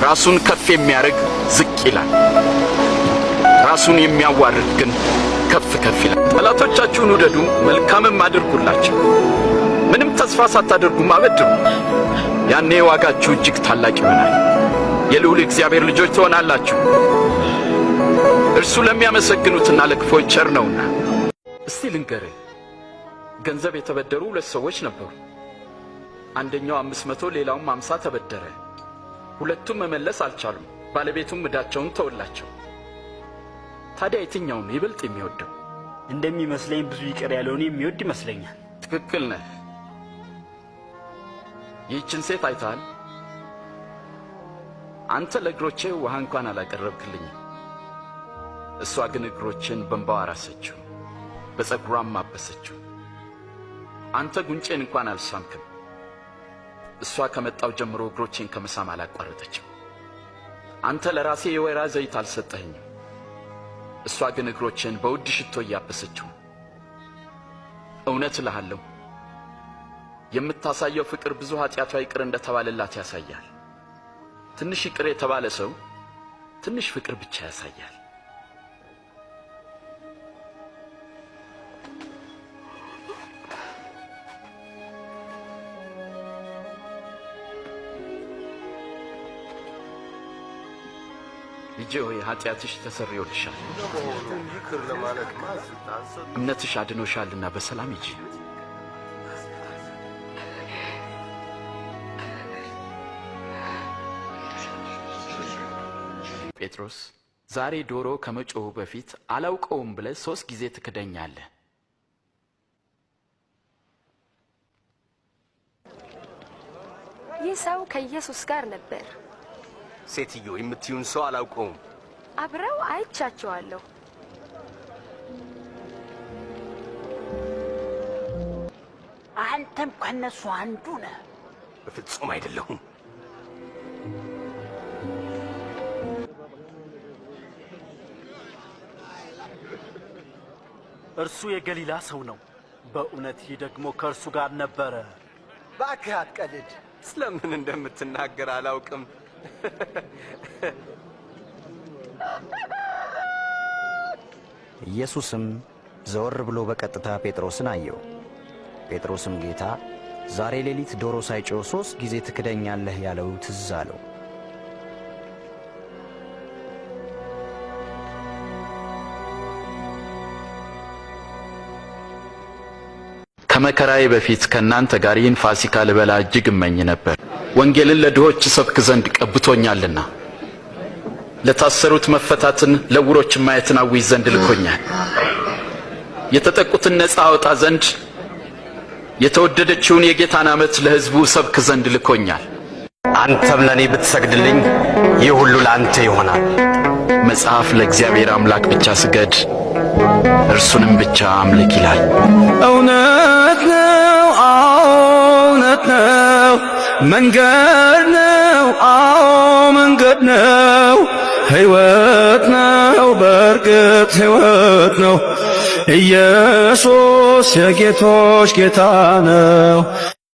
ራሱን ከፍ የሚያደርግ ዝቅ ይላል፣ ራሱን የሚያዋርድ ግን ከፍ ከፍ ይላል። ጠላቶቻችሁን ውደዱ፣ መልካምም አድርጉላቸው፣ ምንም ተስፋ ሳታደርጉም አበድሩ። ያኔ ዋጋችሁ እጅግ ታላቅ ይሆናል፣ የልዑል እግዚአብሔር ልጆች ትሆናላችሁ። እርሱ ለሚያመሰግኑትና ለክፎች ቸር ነውና። እስቲ ልንገርህ፣ ገንዘብ የተበደሩ ሁለት ሰዎች ነበሩ። አንደኛው 500 ሌላውም 50 ተበደረ። ሁለቱም መመለስ አልቻሉም። ባለቤቱም ዕዳቸውን ተወላቸው። ታዲያ የትኛውን ይበልጥ የሚወደው? እንደሚመስለኝ ብዙ ይቅር ያለውን የሚወድ ይመስለኛል። ትክክል ነህ። ይህችን ሴት አይተሃል? አንተ ለእግሮቼ ውሃ እንኳን አላቀረብክልኝም። እሷ ግን እግሮቼን በእንባዋ አራሰችው፣ በፀጉሯም አበሰችው። አንተ ጉንጬን እንኳን አልሳምክም። እሷ ከመጣው ጀምሮ እግሮቼን ከመሳም አላቋረጠችም። አንተ ለራሴ የወይራ ዘይት አልሰጠኸኝም። እሷ ግን እግሮቼን በውድ ሽቶ እያበሰችው። እውነት እልሃለሁ የምታሳየው ፍቅር ብዙ ኃጢአቷ ይቅር እንደተባለላት ያሳያል። ትንሽ ይቅር የተባለ ሰው ትንሽ ፍቅር ብቻ ያሳያል። ልጄ ሆይ ኃጢአትሽ ተሰርዮልሻል፣ እምነትሽ አድኖሻልና በሰላም ሂጂ። ጴጥሮስ ዛሬ ዶሮ ከመጮሁ በፊት አላውቀውም ብለህ 3 ጊዜ ትክደኛለህ። ይህ ሰው ከኢየሱስ ጋር ነበር። ሴትዮ የምትዩን ሰው አላውቀውም። አብረው አይቻቸዋለሁ። አንተም ከነሱ አንዱ ነህ። በፍጹም አይደለሁም። እርሱ የገሊላ ሰው ነው። በእውነት ይህ ደግሞ ከእርሱ ጋር ነበረ። እባክህ አትቀልድ። ስለምን እንደምትናገር አላውቅም። ኢየሱስም ዘወር ብሎ በቀጥታ ጴጥሮስን አየው። ጴጥሮስም ጌታ ዛሬ ሌሊት ዶሮ ሳይጮህ 3 ጊዜ ትክደኛለህ ያለው ትዝ አለው። ከመከራዬ በፊት ከእናንተ ጋር ይህን ፋሲካ ልበላ እጅግ እመኝ ነበር። ወንጌልን ለድሆች ሰብክ ዘንድ ቀብቶኛልና፣ ለታሰሩት መፈታትን፣ ለዕውሮች ማየትን አውጅ ዘንድ ልኮኛል። የተጠቁትን ነፃ አወጣ ዘንድ፣ የተወደደችውን የጌታን ዓመት ለሕዝቡ ሰብክ ዘንድ ልኮኛል። አንተም ለእኔ ብትሰግድልኝ ይህ ሁሉ ለአንተ ይሆናል። መጽሐፍ ለእግዚአብሔር አምላክ ብቻ ስገድ፣ እርሱንም ብቻ አምልክ ይላል። እውነት ነው፣ እውነት ነው፣ መንገድ ነው፣ መንገድ ነው፣ ሕይወት ነው፣ በእርግጥ ሕይወት ነው። ኢየሱስ የጌቶች ጌታ ነው።